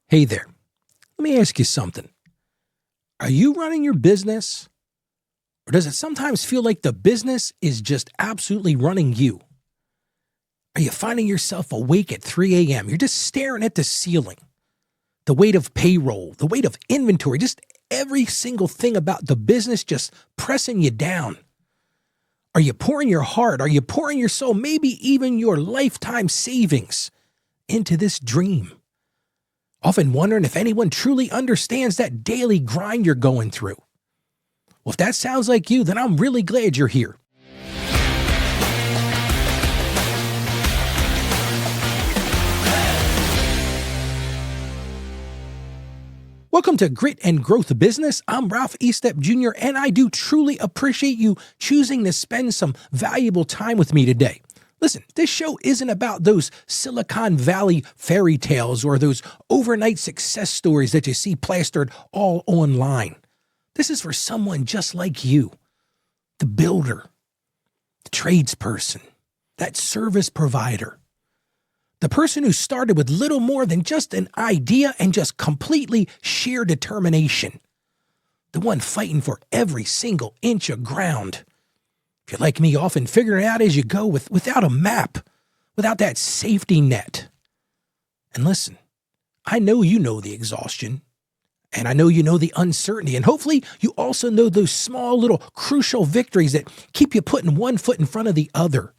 Hey there. Let me ask you something. Are you running your business? Or does it sometimes feel like the business is just absolutely running you? Are you finding yourself awake at 3 a.m.? You're just staring at the ceiling. The weight of payroll, the weight of inventory, just every single thing about the business just pressing you down. Are you pouring your heart? Are you pouring your soul, maybe even your lifetime savings into this dream? Often wondering if anyone truly understands that daily grind you're going through. Well, if that sounds like you, then I'm really glad you're here. Welcome to Grit and Growth Business. I'm Ralph Estep Jr., and I do truly appreciate you choosing to spend some valuable time with me today. Listen, this show isn't about those Silicon Valley fairy tales or those overnight success stories that you see plastered all online. This is for someone just like you, the builder, the tradesperson, that service provider, the person who started with little more than just an idea and just completely sheer determination, the one fighting for every single inch of ground. If you're like me, often figuring it out as you go without a map, without that safety net. And listen, I know you know the exhaustion, and I know you know the uncertainty, and hopefully you also know those small little crucial victories that keep you putting one foot in front of the other.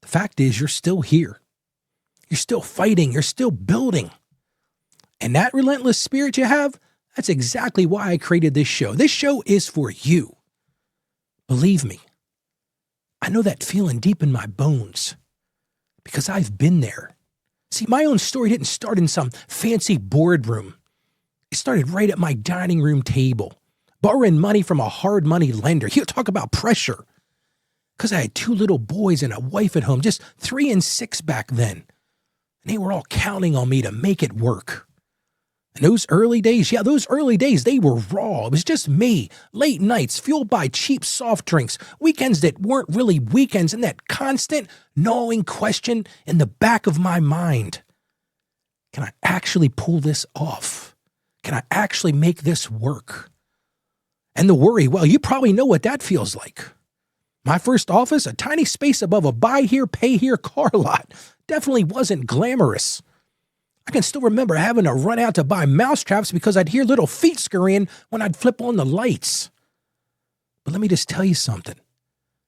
The fact is, you're still here. You're still fighting. You're still building. And that relentless spirit you have, that's exactly why I created this show. This show is for you. Believe me, I know that feeling deep in my bones because I've been there. See, my own story didn't start in some fancy boardroom. It started right at my dining room table, borrowing money from a hard money lender. You talk about pressure. Because I had two little boys and a wife at home, just 3 and 6 back then. And they were all counting on me to make it work. And those early days, they were raw. It was just me, late nights, fueled by cheap soft drinks, weekends that weren't really weekends, and that constant gnawing question in the back of my mind. Can I actually pull this off? Can I actually make this work? And the worry, well, you probably know what that feels like. My first office, a tiny space above a buy here, pay here car lot, definitely wasn't glamorous. I can still remember having to run out to buy mousetraps because I'd hear little feet scurrying when I'd flip on the lights. But let me just tell you something.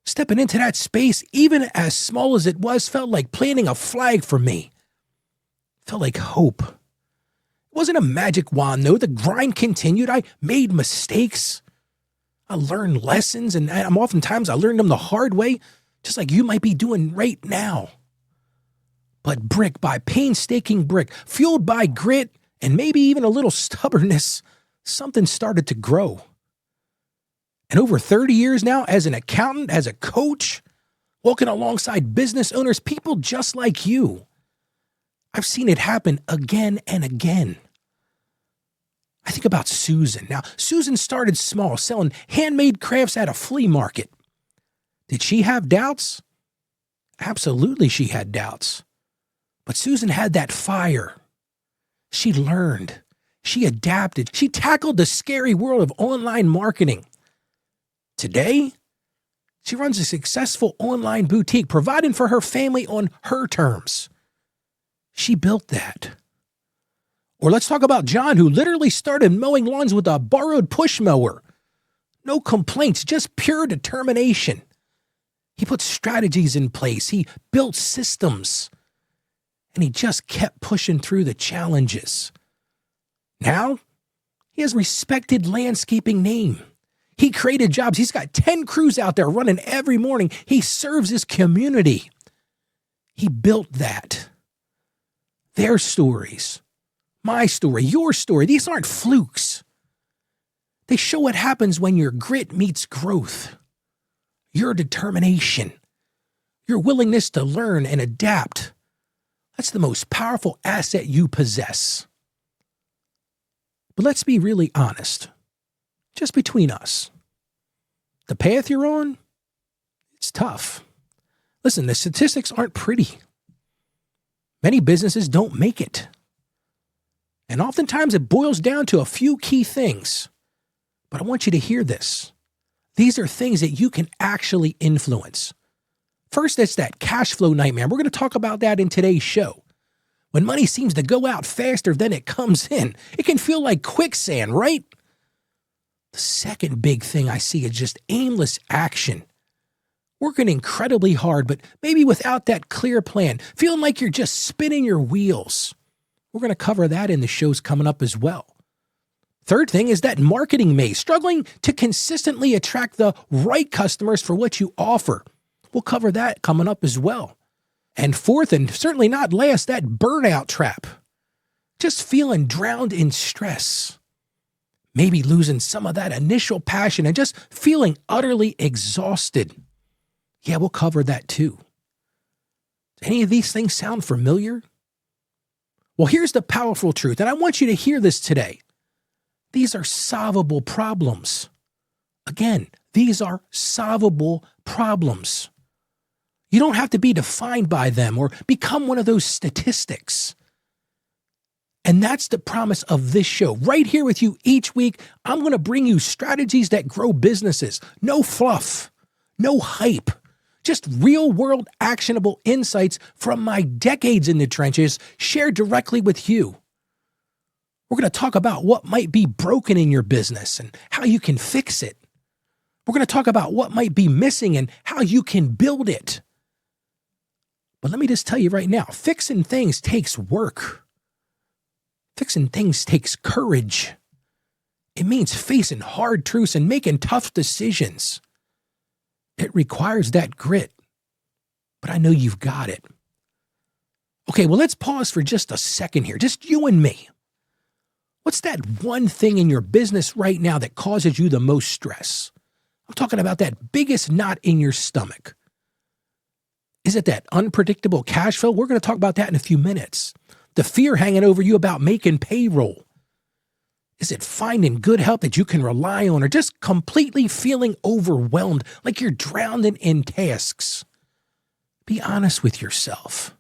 Stepping into that space, even as small as it was, felt like planting a flag for me. Felt like hope. It wasn't a magic wand, though. The grind continued. I made mistakes. I learned lessons, and oftentimes I learned them the hard way, just like you might be doing right now. But brick by painstaking brick, fueled by grit and maybe even a little stubbornness, something started to grow. And over 30 years now, as an accountant, as a coach, walking alongside business owners, people just like you, I've seen it happen again and again. I think about Susan. Now, Susan started small, selling handmade crafts at a flea market. Did she have doubts? Absolutely, she had doubts. But Susan had that fire. She learned. She adapted. She tackled the scary world of online marketing. Today, she runs a successful online boutique, providing for her family on her terms. She built that. Or let's talk about John, who literally started mowing lawns with a borrowed push mower. No complaints, just pure determination. He put strategies in place. He built systems. And he just kept pushing through the challenges. Now, he has a respected landscaping name. He created jobs. He's got 10 crews out there running every morning. He serves his community. He built that. Their stories, my story, your story, these aren't flukes. They show what happens when your grit meets growth, your determination, your willingness to learn and adapt. That's the most powerful asset you possess. But let's be really honest, just between us. The path you're on, it's tough. Listen, the statistics aren't pretty. Many businesses don't make it. And oftentimes it boils down to a few key things. But I want you to hear this. These are things that you can actually influence. First, it's that cash flow nightmare. We're going to talk about that in today's show. When money seems to go out faster than it comes in, it can feel like quicksand, right? The second big thing I see is just aimless action. Working incredibly hard, but maybe without that clear plan, feeling like you're just spinning your wheels. We're going to cover that in the shows coming up as well. Third thing is that marketing maze, struggling to consistently attract the right customers for what you offer. We'll cover that coming up as well. And fourth, and certainly not last, that burnout trap. Just feeling drowned in stress. Maybe losing some of that initial passion and just feeling utterly exhausted. Yeah, we'll cover that too. Do any of these things sound familiar? Well, here's the powerful truth, and I want you to hear this today. These are solvable problems. Again, these are solvable problems. You don't have to be defined by them or become one of those statistics. And that's the promise of this show. Right here with you each week, I'm going to bring you strategies that grow businesses. No fluff, no hype, just real-world actionable insights from my decades in the trenches shared directly with you. We're going to talk about what might be broken in your business and how you can fix it. We're going to talk about what might be missing and how you can build it. But let me just tell you right now, fixing things takes work. Fixing things takes courage. It means facing hard truths and making tough decisions. It requires that grit. But I know you've got it. Okay, well, let's pause for just a second here, just you and me. What's that one thing in your business right now that causes you the most stress? I'm talking about that biggest knot in your stomach. Is it that unpredictable cash flow? We're going to talk about that in a few minutes. The fear hanging over you about making payroll. Is it finding good help that you can rely on or just completely feeling overwhelmed like you're drowning in tasks? Be honest with yourself.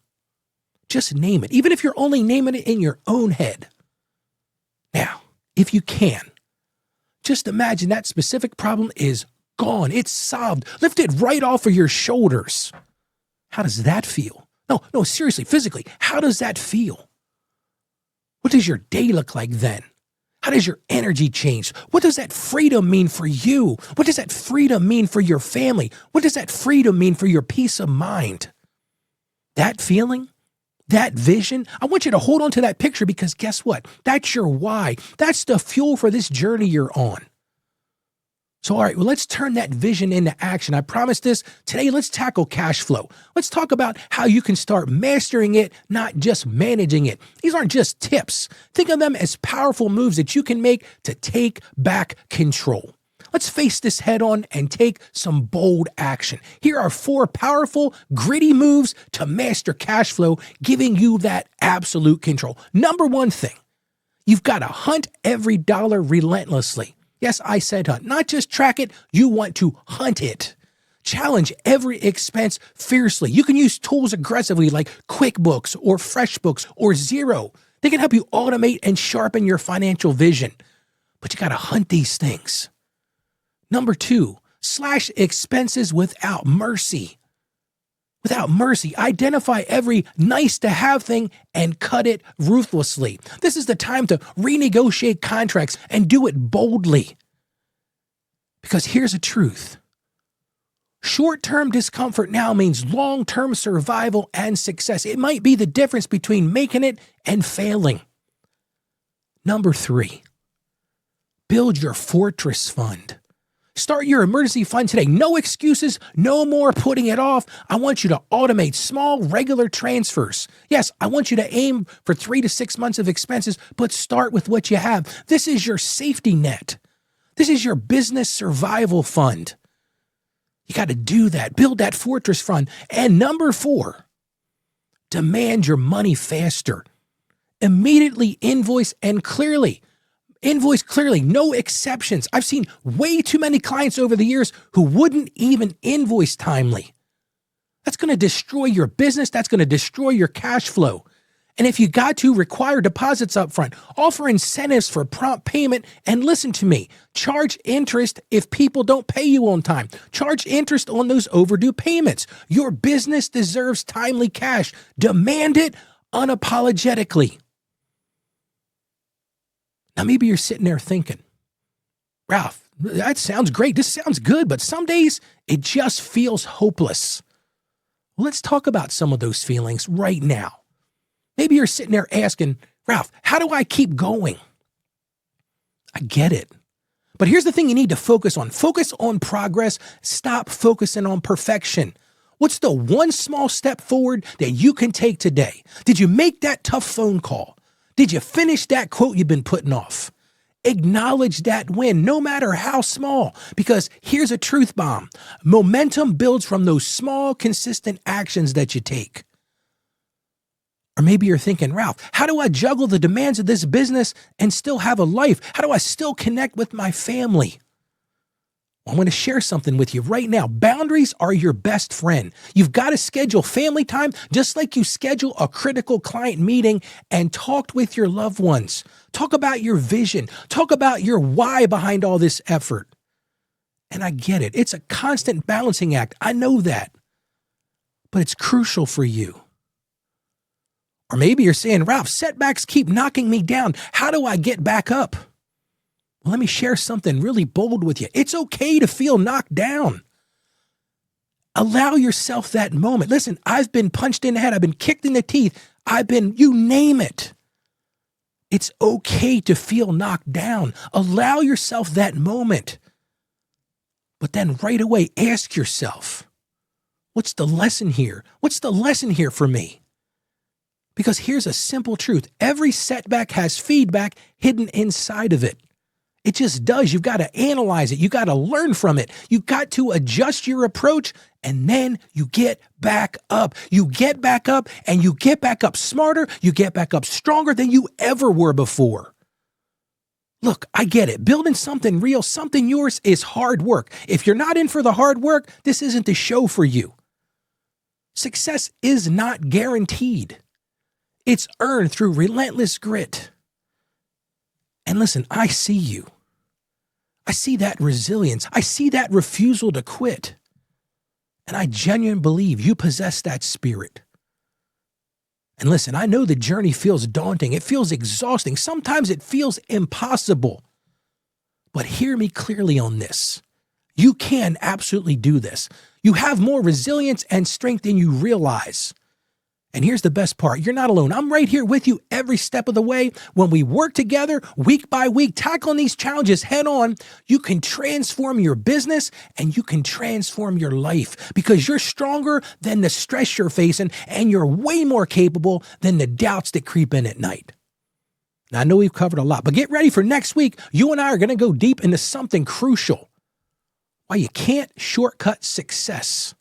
Just name it, even if you're only naming it in your own head. Now, if you can, just imagine that specific problem is gone. It's solved. Lift it right off of your shoulders. How does that feel? No, seriously, physically, how does that feel? What does your day look like then? How does your energy change? What does that freedom mean for you? What does that freedom mean for your family? What does that freedom mean for your peace of mind? That feeling? That vision, I want you to hold on to that picture because guess what? That's your why. That's the fuel for this journey you're on. So, all right, well, let's turn that vision into action. I promise this. Today, let's tackle cash flow. Let's talk about how you can start mastering it, not just managing it. These aren't just tips. Think of them as powerful moves that you can make to take back control. Let's face this head on and take some bold action. Here are 4 powerful, gritty moves to master cash flow, giving you that absolute control. Number 1 thing, you've got to hunt every dollar relentlessly. Yes, I said hunt, not just track it. You want to hunt it. Challenge every expense fiercely. You can use tools aggressively like QuickBooks or FreshBooks or Xero. They can help you automate and sharpen your financial vision. But you got to hunt these things. Number 2, slash expenses without mercy. Without mercy, identify every nice-to-have thing and cut it ruthlessly. This is the time to renegotiate contracts and do it boldly. Because here's the truth. Short-term discomfort now means long-term survival and success. It might be the difference between making it and failing. Number 3, build your fortress fund. Start your emergency fund today. No excuses, no more putting it off. I want you to automate small, regular transfers. Yes, I want you to aim for 3 to 6 months of expenses, but start with what you have. This is your safety net. This is your business survival fund. You got to do that. Build that fortress fund. And number 4, demand your money faster. Immediately invoice and clearly. Invoice clearly, no exceptions. I've seen way too many clients over the years who wouldn't even invoice timely. That's going to destroy your business. That's going to destroy your cash flow. And if you got to, require deposits up front, offer incentives for prompt payment, and listen to me, charge interest if people don't pay you on time. Charge interest on those overdue payments. Your business deserves timely cash. Demand it unapologetically. Now, maybe you're sitting there thinking, Ralph, that sounds great. This sounds good, but some days it just feels hopeless. Well, let's talk about some of those feelings right now. Maybe you're sitting there asking, Ralph, how do I keep going? I get it. But here's the thing you need to focus on. Focus on progress. Stop focusing on perfection. What's the one small step forward that you can take today? Did you make that tough phone call? Did you finish that quote you've been putting off? Acknowledge that win, no matter how small, because here's a truth bomb. Momentum builds from those small, consistent actions that you take. Or maybe you're thinking, Ralph, how do I juggle the demands of this business and still have a life? How do I still connect with my family? Well, I'm going to share something with you right now. Boundaries are your best friend. You've got to schedule family time just like you schedule a critical client meeting and talk with your loved ones. Talk about your vision. Talk about your why behind all this effort. And I get it. It's a constant balancing act. I know that. But it's crucial for you. Or maybe you're saying, Ralph, setbacks keep knocking me down. How do I get back up? Well, let me share something really bold with you. It's okay to feel knocked down. Allow yourself that moment. Listen, I've been punched in the head. I've been kicked in the teeth. You name it. It's okay to feel knocked down. Allow yourself that moment. But then right away, ask yourself, what's the lesson here? What's the lesson here for me? Because here's a simple truth. Every setback has feedback hidden inside of it. It just does. You've got to analyze it. You got to learn from it. You got to adjust your approach, and then you get back up. You get back up, and you get back up smarter. You get back up stronger than you ever were before. Look, I get it. Building something real, something yours is hard work. If you're not in for the hard work, this isn't the show for you. Success is not guaranteed. It's earned through relentless grit. And listen, I see you. I see that resilience. I see that refusal to quit. And I genuinely believe you possess that spirit. And listen, I know the journey feels daunting. It feels exhausting. Sometimes it feels impossible. But hear me clearly on this. You can absolutely do this. You have more resilience and strength than you realize. And here's the best part. You're not alone. I'm right here with you every step of the way. When we work together week by week, tackling these challenges head on, you can transform your business and you can transform your life because you're stronger than the stress you're facing and you're way more capable than the doubts that creep in at night. Now, I know we've covered a lot, but get ready for next week. You and I are going to go deep into something crucial. Why you can't shortcut success.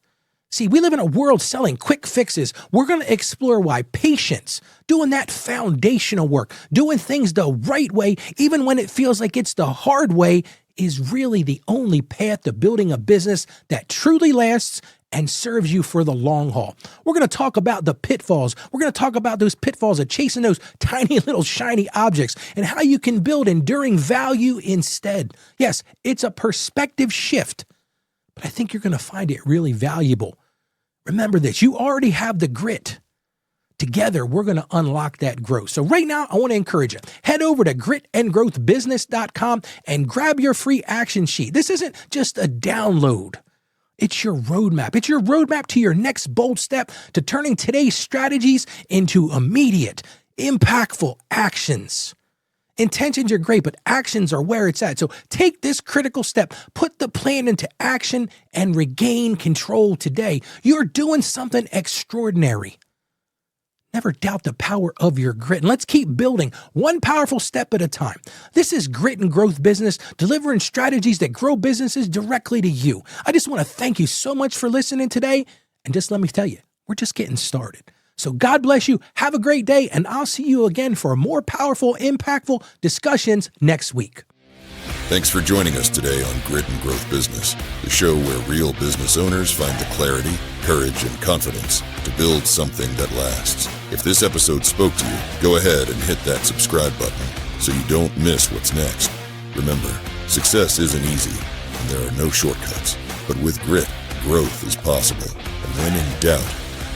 See, we live in a world selling quick fixes. We're going to explore why patience, doing that foundational work, doing things the right way, even when it feels like it's the hard way, is really the only path to building a business that truly lasts and serves you for the long haul. We're going to talk about the pitfalls. We're going to talk about those pitfalls of chasing those tiny little shiny objects and how you can build enduring value instead. Yes, it's a perspective shift, but I think you're going to find it really valuable. Remember this, you already have the grit. Together, we're going to unlock that growth. So right now, I want to encourage you. Head over to gritandgrowthbusiness.com and grab your free action sheet. This isn't just a download. It's your roadmap. It's your roadmap to your next bold step to turning today's strategies into immediate, impactful actions. Intentions are great, but actions are where it's at. So take this critical step, put the plan into action, and regain control today. You're doing something extraordinary. Never doubt the power of your grit. And let's keep building one powerful step at a time. This is Grit and Growth Business, delivering strategies that grow businesses directly to you. I just want to thank you so much for listening today. And just let me tell you, we're just getting started. So God bless you. Have a great day, and I'll see you again for more powerful, impactful discussions next week. Thanks for joining us today on Grit and Growth Business, the show where real business owners find the clarity, courage, and confidence to build something that lasts. If this episode spoke to you, go ahead and hit that subscribe button so you don't miss what's next. Remember, success isn't easy, and there are no shortcuts. But with grit, growth is possible. And when in doubt,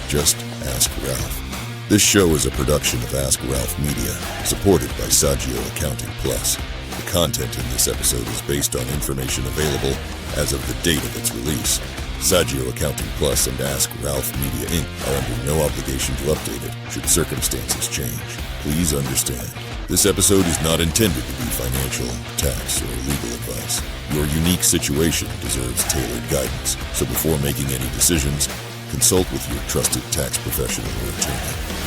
just ask Ralph. This show is a production of Ask Ralph Media, supported by Saggio Accounting Plus. The content in this episode is based on information available as of the date of its release. Saggio Accounting Plus and Ask Ralph Media Inc. are under no obligation to update it should circumstances change. Please understand, this episode is not intended to be financial, tax, or legal advice. Your unique situation deserves tailored guidance, so before making any decisions, consult with your trusted tax professional or attorney.